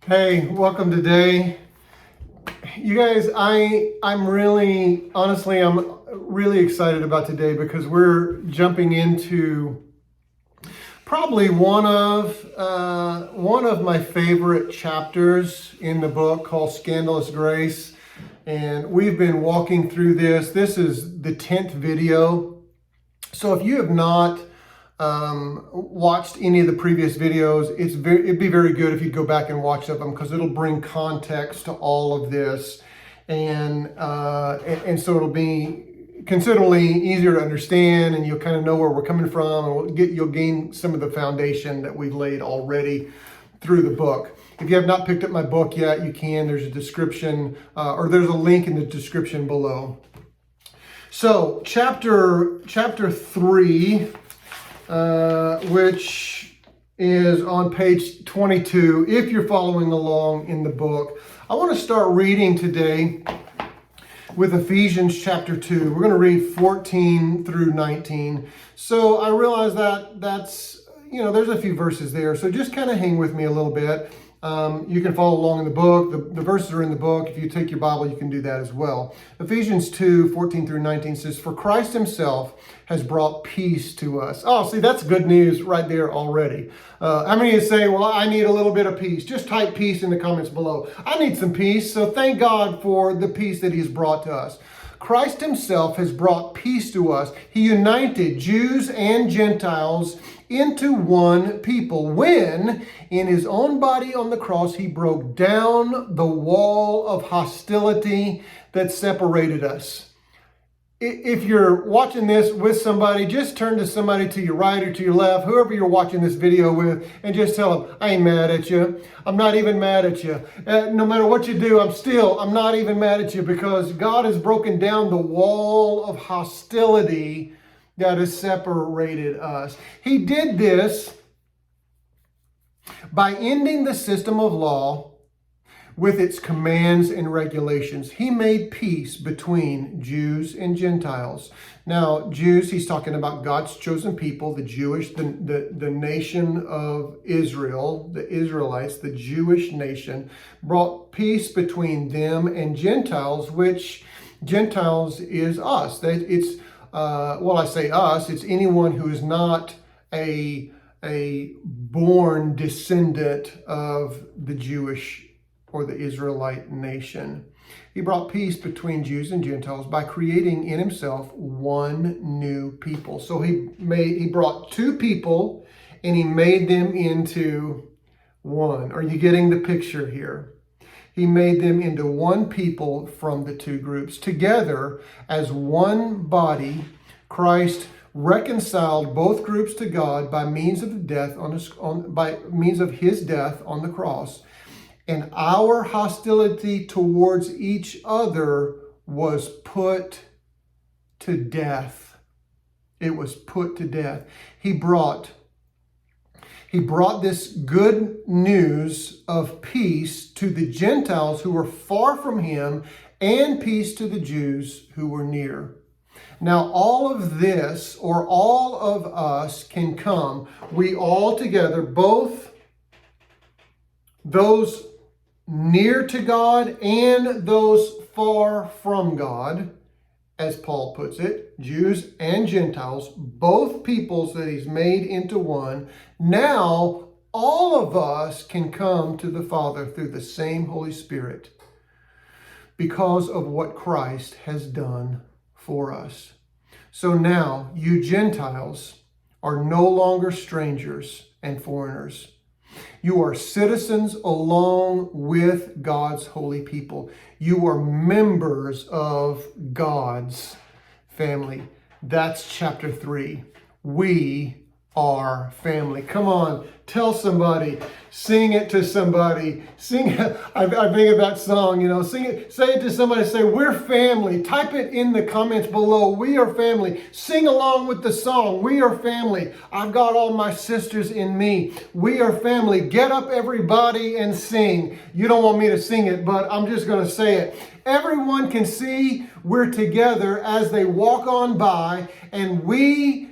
Hey, welcome today. You guys, I'm really excited about today because we're jumping into probably one of my favorite chapters in the book called Scandalous Grace. And we've been walking through this. This is the 10th video. So if you have not watched any of the previous videos, it'd be very good if you go back and watch them because it'll bring context to all of this, and so it'll be considerably easier to understand, and you'll kind of know where we're coming from, and you'll gain some of the foundation that we've laid already through the book. If you have not picked up my book yet, you can. There's a description, or there's a link in the description below. So chapter 3. Which is on page 22, if you're following along in the book. I want to start reading today with Ephesians chapter 2. We're going to read 14 through 19. So I realize that's, there's a few verses there. So just kind of hang with me a little bit. You can follow along in the book. The verses are in the book. If you take your Bible, you can do that as well. Ephesians 2, 14 through 19 says, "For Christ himself has brought peace to us." Oh, see, that's good news right there already. How many of you say, well, I need a little bit of peace? Just type peace in the comments below. I need some peace, so thank God for the peace that he's brought to us. Christ himself has brought peace to us. He united Jews and Gentiles into one people when, in his own body on the cross, he broke down the wall of hostility that separated us. If you're watching this with somebody, just turn to somebody to your right or to your left, whoever you're watching this video with, and just tell them, I ain't mad at you. I'm not even mad at you. No matter what you do, I'm not even mad at you, because God has broken down the wall of hostility that has separated us. He did this by ending the system of law with its commands and regulations. He made peace between Jews and Gentiles. Now, Jews, he's talking about God's chosen people, the Jewish, the nation of Israel, the Israelites, the Jewish nation, brought peace between them and Gentiles, which Gentiles is us. It's I say us, it's anyone who is not a born descendant of the Jewish or the Israelite nation. He brought peace between Jews and Gentiles by creating in himself one new people. So he brought two people and he made them into one. Are you getting the picture here? He made them into one people from the two groups. Together as one body, Christ reconciled both groups to God by means of his death on the cross. And our hostility towards each other was put to death. It was put to death. He brought this good news of peace to the Gentiles who were far from him, and peace to the Jews who were near. Now, all of this, or all of us, can come. We all together, both those near to God and those far from God, as Paul puts it, Jews and Gentiles, both peoples that he's made into one. Now, all of us can come to the Father through the same Holy Spirit because of what Christ has done for us. So now, you Gentiles are no longer strangers and foreigners. You are citizens along with God's holy people. You are members of God's family. That's chapter 3. We are family. Come on, tell somebody, sing it to somebody. Sing it. I think of that song, sing it, say it to somebody, say, we're family. Type it in the comments below. We are family. Sing along with the song. We are family. I've got all my sisters in me. We are family. Get up, everybody, and sing. You don't want me to sing it, but I'm just going to say it. Everyone can see we're together as they walk on by, and we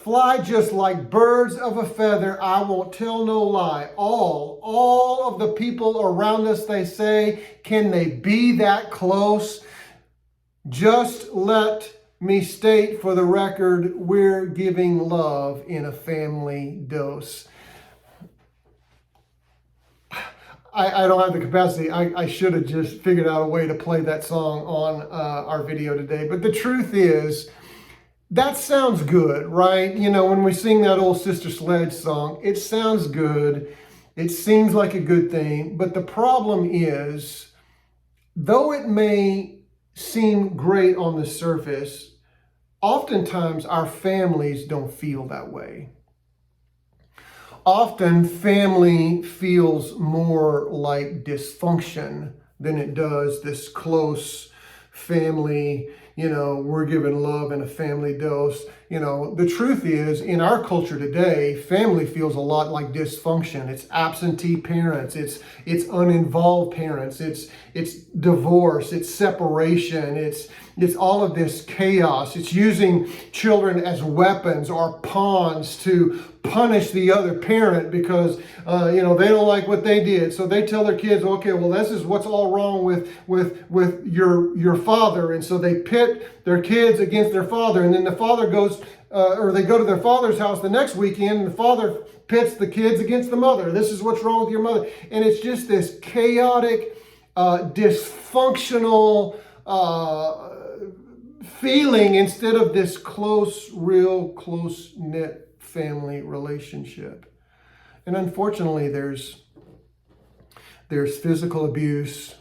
fly just like birds of a feather. I won't tell no lie. All of the people around us, they say, can they be that close? Just let me state for the record, we're giving love in a family dose. I don't have the capacity. I should have just figured out a way to play that song on our video today. But the truth is, that sounds good, right? You know, when we sing that old Sister Sledge song, it sounds good. It seems like a good thing. But the problem is, though it may seem great on the surface, oftentimes our families don't feel that way. Often family feels more like dysfunction than it does this close family, you know, we're giving love in a family dose. You know, the truth is, in our culture today, family feels a lot like dysfunction. It's absentee parents, it's uninvolved parents, it's divorce, it's separation, it's all of this chaos. It's using children as weapons or pawns to punish the other parent because they don't like what they did. So they tell their kids, okay, well, this is what's all wrong with your father, and so they pit their kids against their father, and then the father goes or they go to their father's house the next weekend, and the father pits the kids against the mother. This is what's wrong with your mother, and it's just this chaotic, dysfunctional feeling instead of this real close-knit family relationship. And unfortunately, there's physical abuse,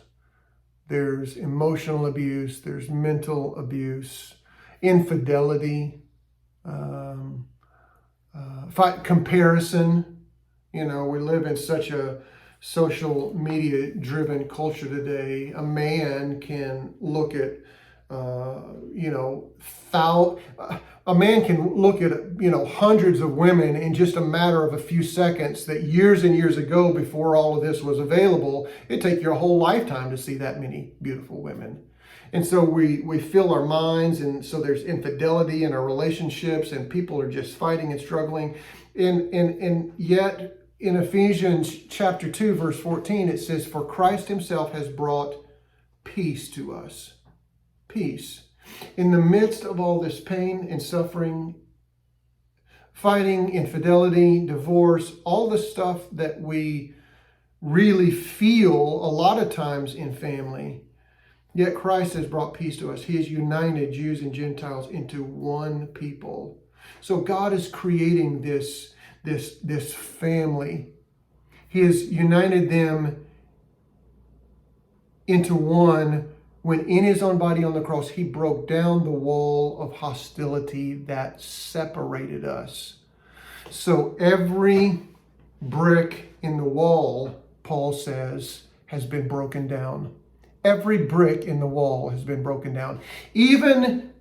there's emotional abuse, there's mental abuse, infidelity, comparison. You know, we live in such a social media driven culture today. A man can look at a man can look at hundreds of women in just a matter of a few seconds that years and years ago, before all of this was available, it'd take you a whole lifetime to see that many beautiful women. And so we fill our minds, and so there's infidelity in our relationships, and people are just fighting and struggling. And yet in Ephesians chapter 2, verse 14, it says, "For Christ himself has brought peace to us." Peace. In the midst of all this pain and suffering, fighting, infidelity, divorce, all the stuff that we really feel a lot of times in family, yet Christ has brought peace to us. He has united Jews and Gentiles into one people. So God is creating this family. He has united them into one when in his own body on the cross, he broke down the wall of hostility that separated us. So every brick in the wall, Paul says, has been broken down. Every brick in the wall has been broken down. Even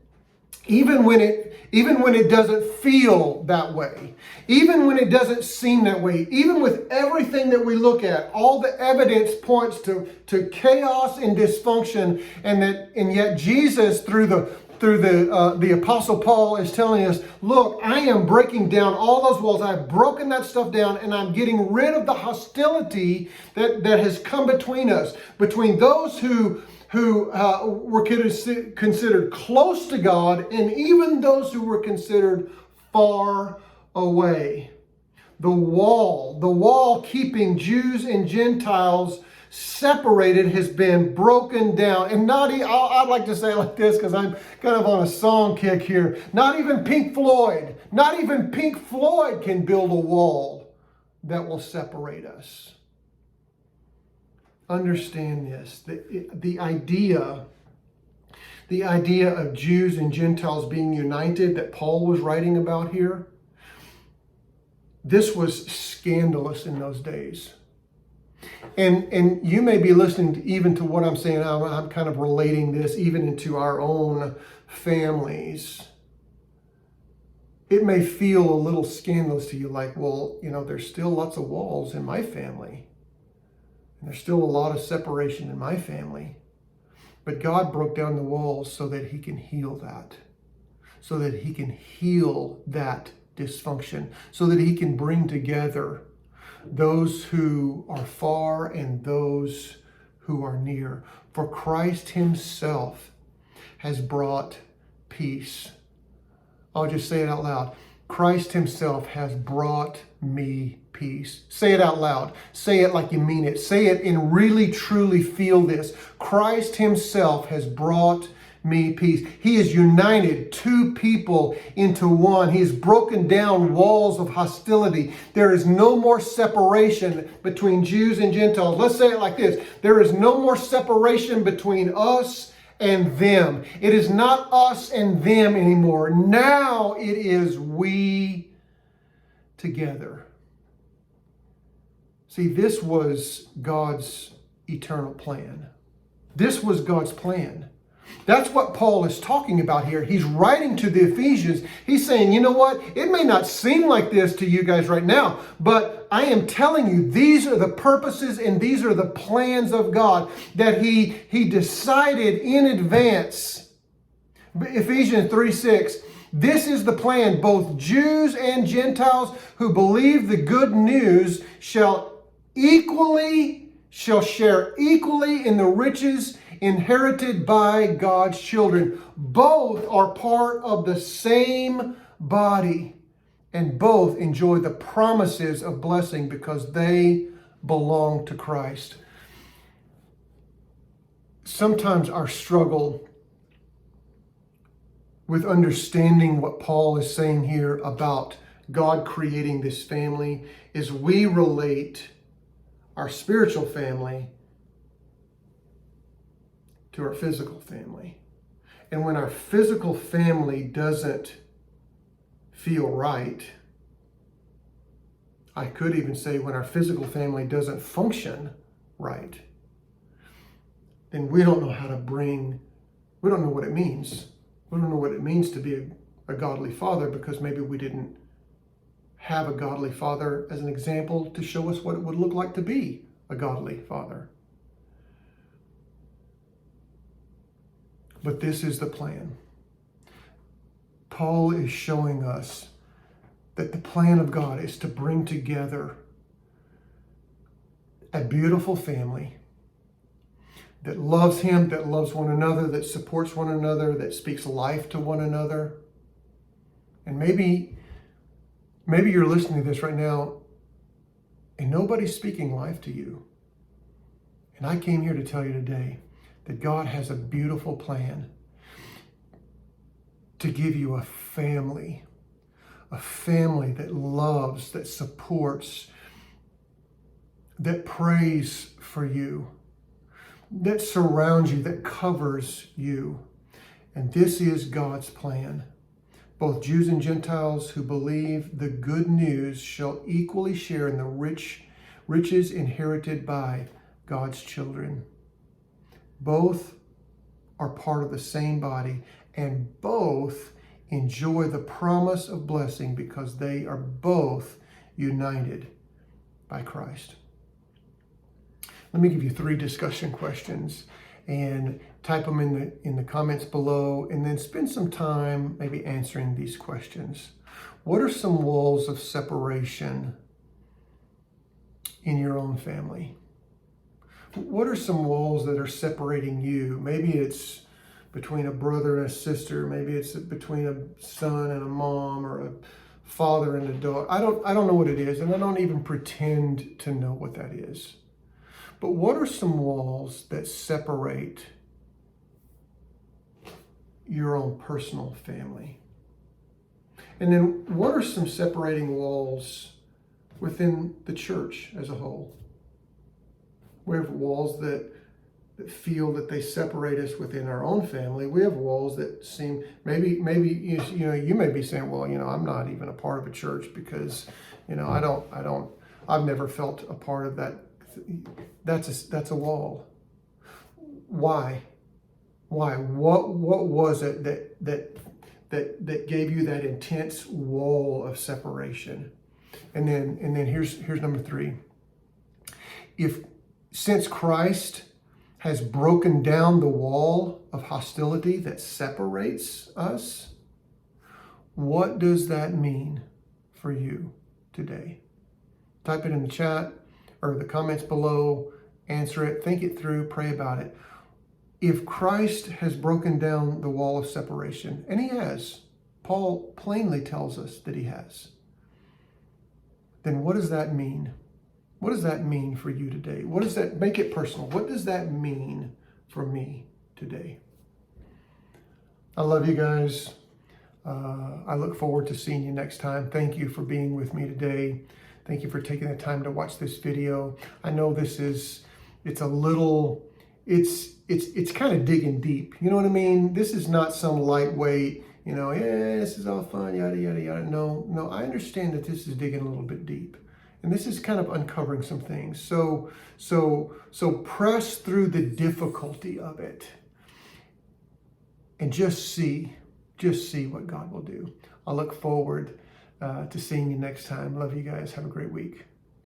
when it doesn't feel that way, even when it doesn't seem that way, even with everything that we look at, all the evidence points to chaos and dysfunction, and yet Jesus, through the Apostle Paul, is telling us, look, I am breaking down all those walls. I've broken that stuff down, and I'm getting rid of the hostility that has come between us, between those who were considered close to God, and even those who were considered far away. The wall keeping Jews and Gentiles separated has been broken down. And I'd like to say it like this, because I'm kind of on a song kick here. Not even Pink Floyd can build a wall that will separate us. Understand this, the idea of Jews and Gentiles being united that Paul was writing about here, this was scandalous in those days. And you may be listening even to what I'm saying. I'm kind of relating this even into our own families. It may feel a little scandalous to you, like, well, there's still lots of walls in my family. And there's still a lot of separation in my family. But God broke down the walls so that he can heal that. so that he can heal that dysfunction, so that he can bring together those who are far and those who are near. For Christ himself has brought peace. I'll just say it out loud. Christ himself has brought me peace. Say it out loud. Say it like you mean it. Say it and really truly feel this. Christ himself has brought me peace. He has united two people into one. He has broken down walls of hostility. There is no more separation between Jews and Gentiles. Let's say it like this. There is no more separation between us and them. It is not us and them anymore. Now it is we together. See, this was God's eternal plan. This was God's plan. That's what Paul is talking about here. He's writing to the Ephesians. He's saying, you know what? It may not seem like this to you guys right now, but I am telling you, these are the purposes and these are the plans of God that He decided in advance. Ephesians 3:6. This is the plan. Both Jews and Gentiles who believe the good news shall share equally in the riches inherited by God's children. Both are part of the same body, and both enjoy the promises of blessing because they belong to Christ. Sometimes our struggle with understanding what Paul is saying here about God creating this family is we relate our spiritual family to our physical family. And when our physical family doesn't feel right, I could even say when our physical family doesn't function right, then we don't know how to we don't know what it means. We don't know what it means to be a godly father because maybe we didn't have a godly father as an example to show us what it would look like to be a godly father. But this is the plan. Paul is showing us that the plan of God is to bring together a beautiful family that loves him, that loves one another, that supports one another, that speaks life to one another. And maybe you're listening to this right now and nobody's speaking life to you. And I came here to tell you today that God has a beautiful plan to give you a family that loves, that supports, that prays for you, that surrounds you, that covers you. And this is God's plan. Both Jews and Gentiles who believe the good news shall equally share in the riches inherited by God's children. Both are part of the same body, and both enjoy the promise of blessing because they are both united by Christ. Let me give you 3 discussion questions and type them in the comments below, and then spend some time maybe answering these questions. What are some walls of separation in your own family? What are some walls that are separating you? Maybe it's between a brother and a sister. Maybe it's between a son and a mom, or a father and a daughter. I don't know what it is, and I don't even pretend to know what that is. But what are some walls that separate your own personal family? And then what are some separating walls within the church as a whole? We have walls that feel that they separate us within our own family. We have walls that seem, maybe you may be saying, well, I'm not even a part of a church because, I've never felt a part of that. That's a wall. Why? What was it that gave you that intense wall of separation? And then here's number 3. Since Christ has broken down the wall of hostility that separates us, What does that mean for you today? Type it in the chat or the comments below. Answer it. Think it through. Pray about it. If Christ has broken down the wall of separation, and he has, Paul plainly tells us that he has, then what does that mean? What does that mean for you today? What does that, make it personal, what does that mean for me today? I love you guys. I look forward to seeing you next time. Thank you for being with me today. Thank you for taking the time to watch this video. I know it's kind of digging deep. You know what I mean? This is not some lightweight, yeah, this is all fun, yada, yada, yada. No, I understand that this is digging a little bit deep. And this is kind of uncovering some things. So press through the difficulty of it and just see what God will do. I look forward to seeing you next time. Love you guys. Have a great week.